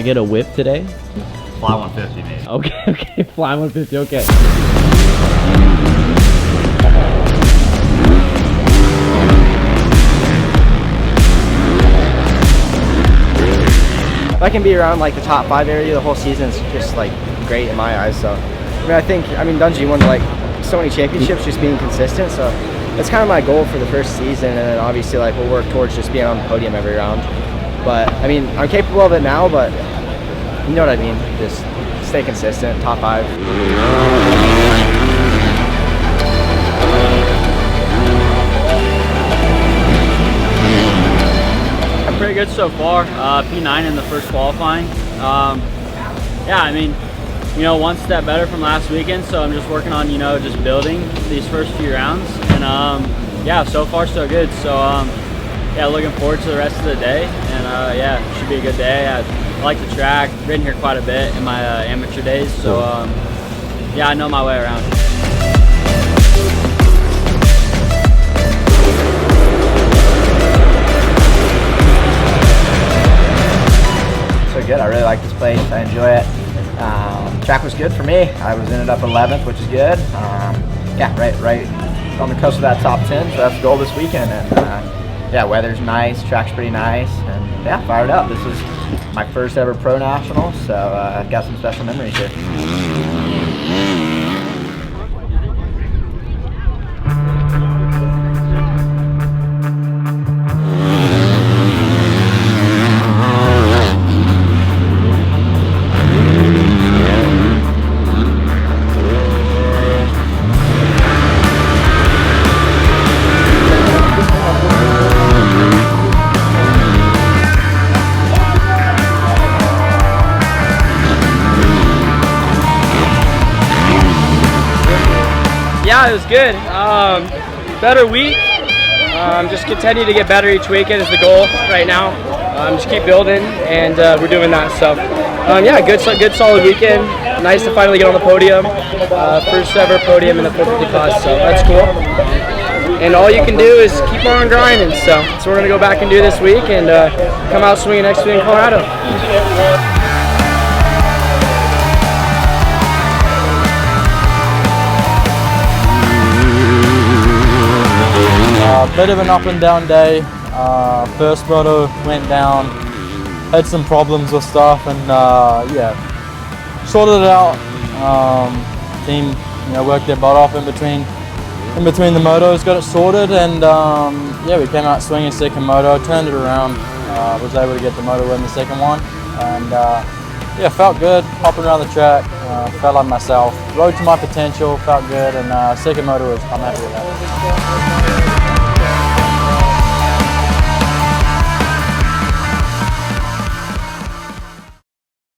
get a whip today? Fly 150 maybe. Okay, okay, fly 150, okay. If I can be around like the top 5 area the whole season, it's just like great in my eyes. So I mean Dungey won like so many championships just being consistent, so that's kind of my goal for the first season, and then obviously like we'll work towards just being on the podium every round. But I mean, I'm capable of it now, but you know what I mean, just stay consistent, top 5. Pretty good so far. P9 in the first qualifying. Yeah, I mean, you know, one step better from last weekend, so I'm just working on, you know, just building these first few rounds, and yeah, so far so good. So yeah, looking forward to the rest of the day, and yeah, should be a good day. I like the track, ridden here quite a bit in my amateur days, so yeah, I know my way around. Good. I really like this place. I enjoy it. Track was good for me. I ended up 11th, which is good. Yeah, right on the cusp of that top 10. So that's the goal this weekend. And yeah, weather's nice. Track's pretty nice. And yeah, fired up. This is my first ever pro national, so I've got some special memories here. Yeah, it was good. Better week. Just continue to get better each weekend is the goal right now. Just keep building, and we're doing that. So yeah, good solid weekend. Nice to finally get on the podium. First ever podium in the 450 class, so that's cool. And all you can do is keep on grinding. So we're gonna go back and do this week, and come out swinging next week in Colorado. Bit of an up and down day. First moto went down, had some problems with stuff, and yeah, sorted it out. Team, you know, worked their butt off in between the motos, got it sorted, and yeah, we came out swinging second moto, turned it around, was able to get the moto in the second one, and yeah, felt good, hopping around the track, felt like myself, rode to my potential, felt good, and second moto was, I'm happy with that.